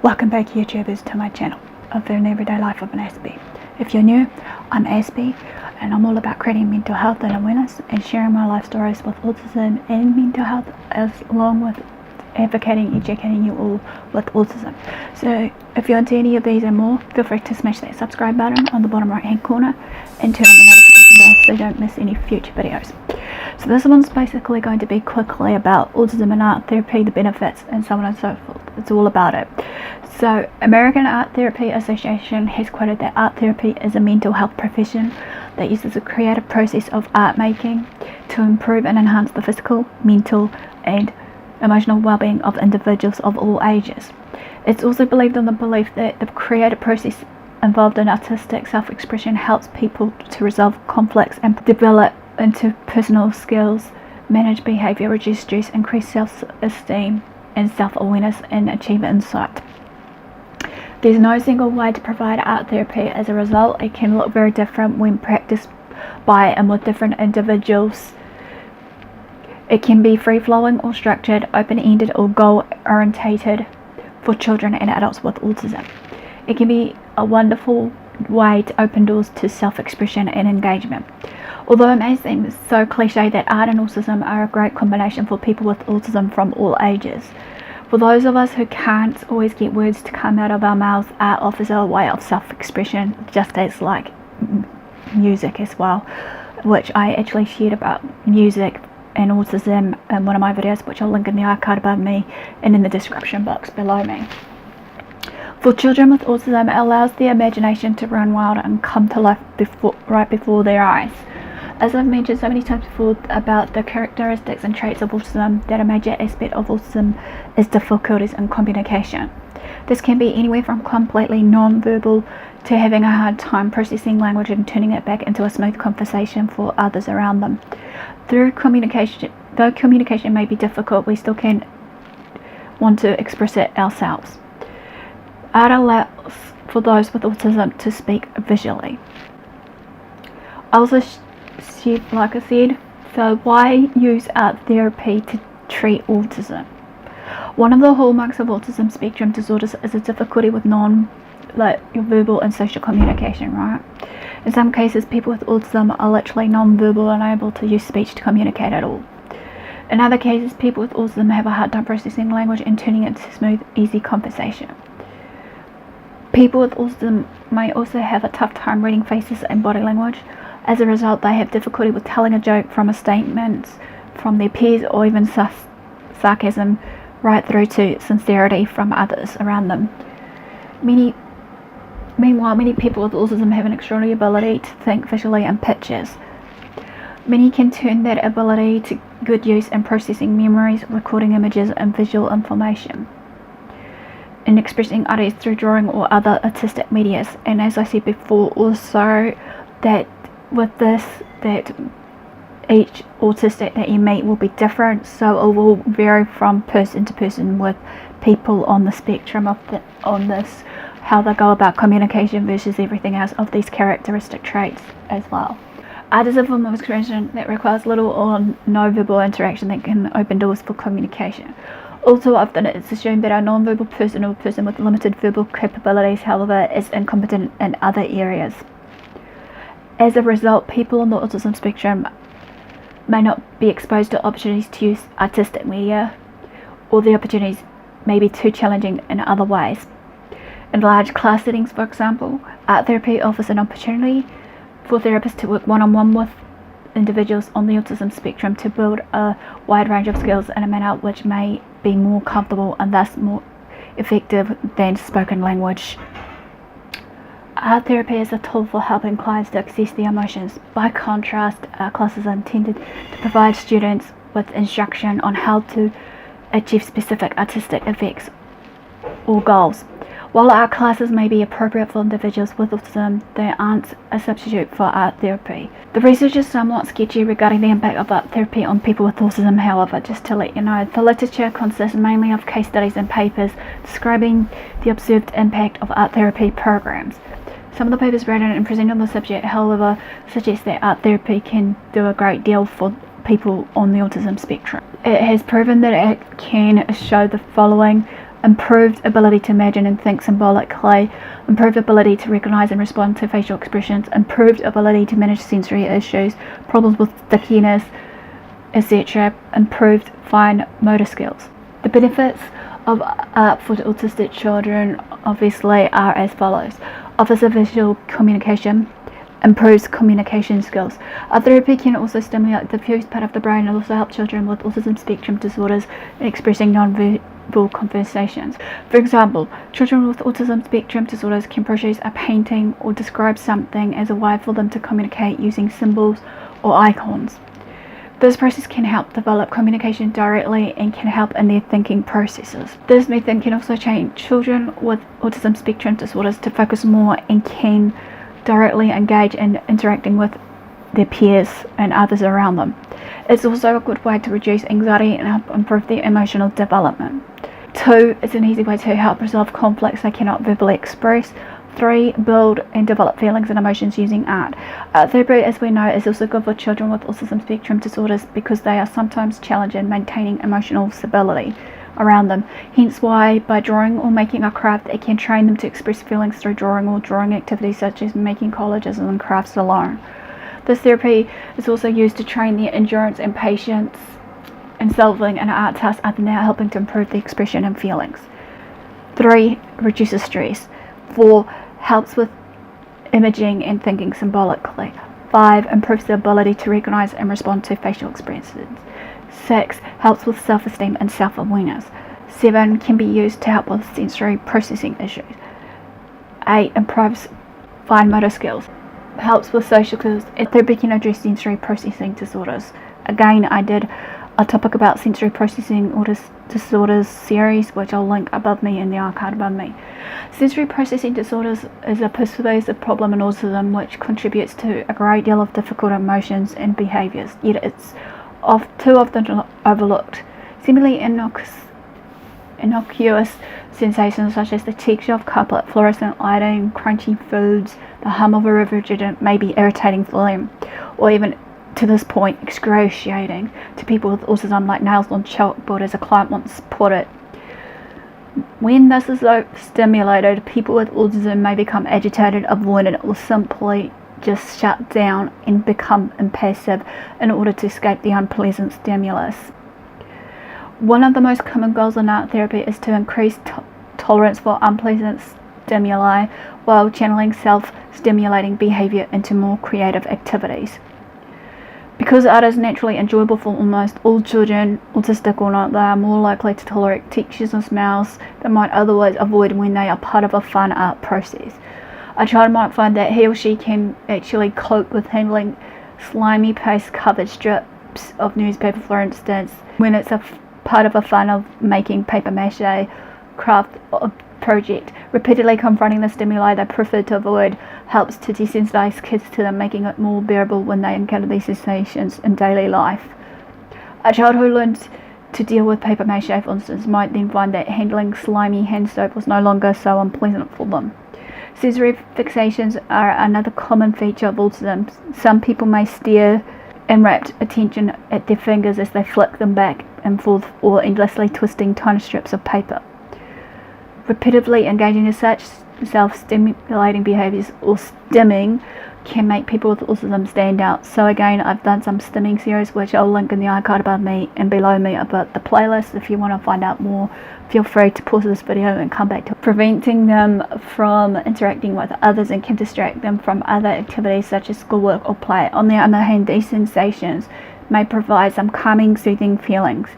Welcome back, YouTubers, to my channel of an everyday life of an Aspie. If you're new, I'm Aspie, and I'm all about creating mental health and awareness and sharing my life stories with autism and mental health, along with advocating, educating you all with autism. So if you're into any of these and more, feel free to smash that subscribe button on the bottom right hand corner and turn on the notification bell so you don't miss any future videos. So this one's basically going to be quickly about autism and art therapy, the benefits, and so on and so forth. It's all about it. So American Art Therapy Association has quoted that art therapy is a mental health profession that uses a creative process of art making to improve and enhance the physical, mental, and emotional well-being of individuals of all ages. It's also believed on the belief that the creative process involved in artistic self-expression helps people to resolve conflicts and develop interpersonal skills, manage behavior, reduce stress, increase self-esteem and self-awareness, and achieve insight. There's no single way to provide art therapy. As a result, it can look very different when practiced by and with different individuals. It can be free-flowing or structured, open-ended or goal-orientated for children and adults with autism. It can be a wonderful way to open doors to self-expression and engagement. Although it may seem so cliche that art and autism are a great combination for people with autism from all ages, for those of us who can't always get words to come out of our mouths, art offers a way of self-expression, just as like music as well, which I actually shared about music and autism in one of my videos, which I'll link in the archive above me and in the description box below me. For children with autism, it allows their imagination to run wild and come to life right before their eyes. As I've mentioned so many times before about the characteristics and traits of autism, that a major aspect of autism is difficulties in communication. This can be anywhere from completely non-verbal to having a hard time processing language and turning it back into a smooth conversation for others around them. Though communication may be difficult, we still can want to express it ourselves. Art allows for those with autism to speak visually. Like I said, so why use art therapy to treat autism? One of the hallmarks of autism spectrum disorders is a difficulty with verbal and social communication, right? In some cases, people with autism are literally non-verbal and unable to use speech to communicate at all. In other cases, people with autism have a hard time processing language and turning it into smooth, easy conversation. People with autism may also have a tough time reading faces and body language. As a result, they have difficulty with telling a joke from a statement from their peers, or even sarcasm right through to sincerity from others around them. Meanwhile, many people with autism have an extraordinary ability to think visually in pictures. Many can turn that ability to good use in processing memories, recording images, and visual information, and expressing ideas through drawing or other artistic medias. And as I said before, also that with this, that each autistic that you meet will be different, so it will vary from person to person with people on the spectrum on this, how they go about communication versus everything else of these characteristic traits as well. Art is a form of expression that requires little or no verbal interaction that can open doors for communication. Also, often it's assumed that a non-verbal person or person with limited verbal capabilities, however, is incompetent in other areas. As a result, people on the autism spectrum may not be exposed to opportunities to use artistic media, or the opportunities may be too challenging in other ways. In large class settings, for example, art therapy offers an opportunity for therapists to work one-on-one with individuals on the autism spectrum to build a wide range of skills in a manner which may be more comfortable and thus more effective than spoken language. Art therapy is a tool for helping clients to access their emotions. By contrast, art classes are intended to provide students with instruction on how to achieve specific artistic effects or goals. While art classes may be appropriate for individuals with autism, they aren't a substitute for art therapy. The research is somewhat sketchy regarding the impact of art therapy on people with autism, however, just to let you know. The literature consists mainly of case studies and papers describing the observed impact of art therapy programs. Some of the papers written and presented on the subject, however, suggest that art therapy can do a great deal for people on the autism spectrum. It has proven that it can show the following improved ability to imagine and think symbolically, improved ability to recognize and respond to facial expressions, improved ability to manage sensory issues, problems with stickiness, etc., improved fine motor skills. The benefits of art for autistic children obviously are as follows. Offers of visual communication, improves communication skills. Art therapy can also stimulate the diffuse part of the brain and also help children with autism spectrum disorders in expressing non-verbal conversations. For example, children with autism spectrum disorders can produce a painting or describe something as a way for them to communicate using symbols or icons. This process can help develop communication directly and can help in their thinking processes. This method can also train children with autism spectrum disorders to focus more and can directly engage in interacting with their peers and others around them. It's also a good way to reduce anxiety and help improve their emotional development. 2, it's an easy way to help resolve conflicts they cannot verbally express. 3, build and develop feelings and emotions using art. Art therapy, as we know, is also good for children with autism spectrum disorders because they are sometimes challenged in maintaining emotional stability around them. Hence why, by drawing or making a craft, it can train them to express feelings through drawing or drawing activities such as making collages and crafts alone. This therapy is also used to train their endurance and patience in solving an art task, other than helping to improve the expression and feelings. 3, reduces stress. 4, helps with imaging and thinking symbolically. 5, improves the ability to recognize and respond to facial expressions. 6, helps with self-esteem and self-awareness. 7, can be used to help with sensory processing issues. 8, improves fine motor skills. Helps with social skills. Therapy can address sensory processing disorders. Again, I did a topic about sensory processing disorders series, which I'll link above me in the archive above me. Sensory processing disorders is a pervasive problem in autism which contributes to a great deal of difficult emotions and behaviours, yet it's too often overlooked. Seemingly innocuous sensations such as the texture of carpet, fluorescent lighting, crunchy foods, the hum of a refrigerant may be irritating for them, or even to this point excruciating to people with autism, like nails on chalkboard, as a client once put it. When this is stimulated, people with autism may become agitated, avoidant, or simply just shut down and become impassive in order to escape the unpleasant stimulus. One of the most common goals in art therapy is to increase tolerance for unpleasant stimuli while channeling self-stimulating behavior into more creative activities. Because art is naturally enjoyable for almost all children, autistic or not, they are more likely to tolerate textures and smells they might otherwise avoid when they are part of a fun art process. A child might find that he or she can actually cope with handling slimy paste-covered strips of newspaper, for instance, when it's a part of a fun of making paper-mache craft project. Repeatedly confronting the stimuli they prefer to avoid helps to desensitize kids to them, making it more bearable when they encounter these sensations in daily life. A child who learns to deal with paper-mache, for instance, might then find that handling slimy hand soap was no longer so unpleasant for them. Sensory fixations are another common feature of autism. Some people may stare in rapt attention at their fingers as they flick them back and forth, or endlessly twisting tiny strips of paper. Repeatedly engaging in such self-stimulating behaviours, or stimming, can make people with autism stand out. So again, I've done some stimming series which I'll link in the icon above me and below me about the playlist. If you want to find out more, feel free to pause this video and come back to preventing them from interacting with others and can distract them from other activities such as schoolwork or play. On the other hand, these sensations may provide some calming, soothing feelings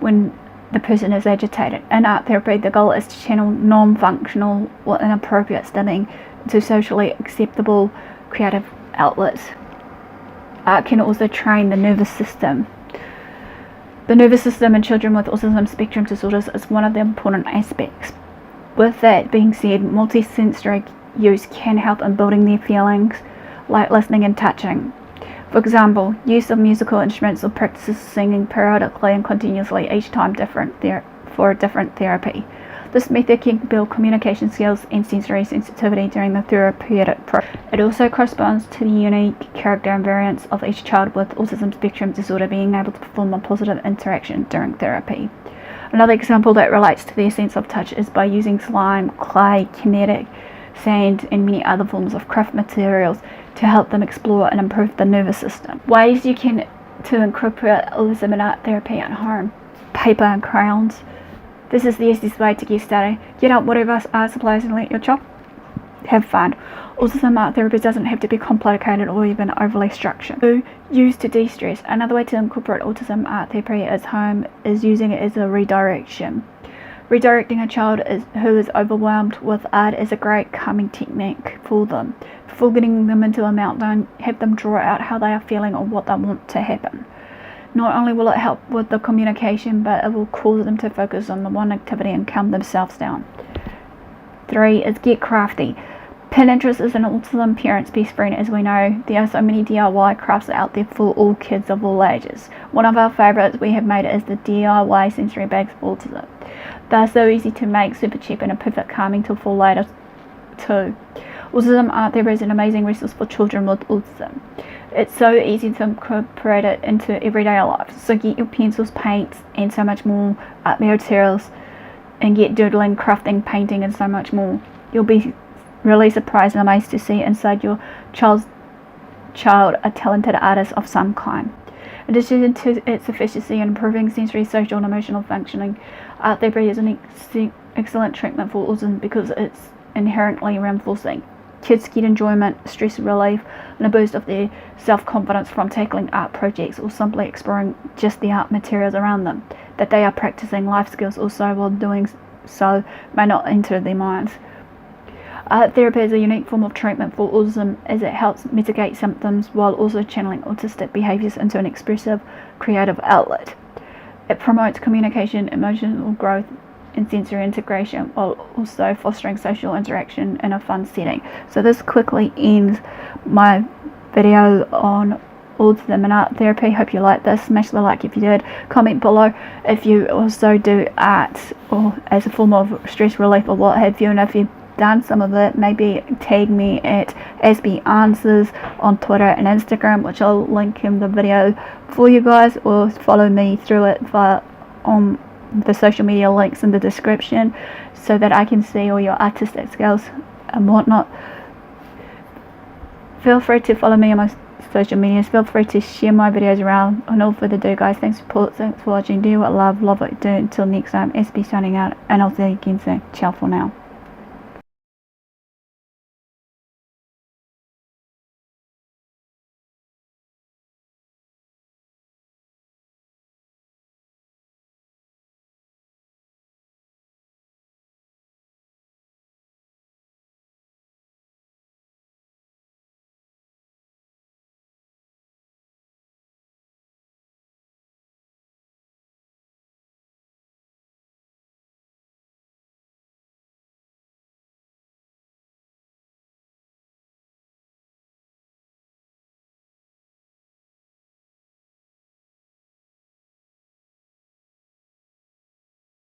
when the person is agitated. In art therapy, the goal is to channel non-functional or inappropriate stimming into socially acceptable creative outlets. Art can also train the nervous system. The nervous system in children with autism spectrum disorders is one of the important aspects. With that being said, multisensory use can help in building their feelings, like listening and touching. For example, use of musical instruments or practices singing periodically and continuously, each time for a different therapy. This method can build communication skills and sensory sensitivity during the therapeutic process. It also corresponds to the unique character and variance of each child with autism spectrum disorder being able to perform a positive interaction during therapy. Another example that relates to their sense of touch is by using slime, clay, kinetic, sand, and many other forms of craft materials to help them explore and improve the nervous system. Ways you can to incorporate autism in art therapy at home. Paper and crayons. This is the easiest way to get started. Get out whatever art supplies and let your child have fun. Autism art therapy doesn't have to be complicated or even overly structured. 2. Use to de-stress. Another way to incorporate autism art therapy at home is using it as a redirection. Redirecting a child who is overwhelmed with art is a great calming technique for them. Before getting them into a meltdown, have them draw out how they are feeling or what they want to happen. Not only will it help with the communication, but it will cause them to focus on the one activity and calm themselves down. 3 is get crafty. Pinterest is an autism parent's best friend, as we know. There are so many DIY crafts out there for all kids of all ages. One of our favourites we have made is the DIY sensory bags for autism. They are so easy to make, super cheap, and a perfect calming tool for later too. Autism art therapy is an amazing resource for children with autism. It's so easy to incorporate it into everyday life. So get your pencils, paints, and so much more, art materials, and get doodling, crafting, painting, and so much more. You'll be really surprised and amazed to see inside your child's child a talented artist of some kind. In addition to its efficiency in improving sensory, social, and emotional functioning, art therapy is an excellent treatment for autism because it's inherently reinforcing. Kids get enjoyment, stress relief, and a boost of their self-confidence from tackling art projects or simply exploring just the art materials around them. That they are practicing life skills also while doing so may not enter their minds. Art therapy is a unique form of treatment for autism as it helps mitigate symptoms while also channeling autistic behaviours into an expressive, creative outlet. It promotes communication, emotional growth, and sensory integration while also fostering social interaction in a fun setting. So this quickly ends my video on autism and art therapy. Hope you liked this. Smash the like if you did. Comment below if you also do art or as a form of stress relief or what have you, and if you've done some of it, maybe tag me at Aspie Answers on Twitter and Instagram, which I'll link in the video for you guys, or follow me through it via the social media links in the description so that I can see all your artistic skills and whatnot. Feel free to follow me on my social medias. Feel free to share my videos around. And all further ado, guys, thanks for watching. Do what love what you do. Until next time, Aspie signing out, and I'll see you again soon. Ciao for now.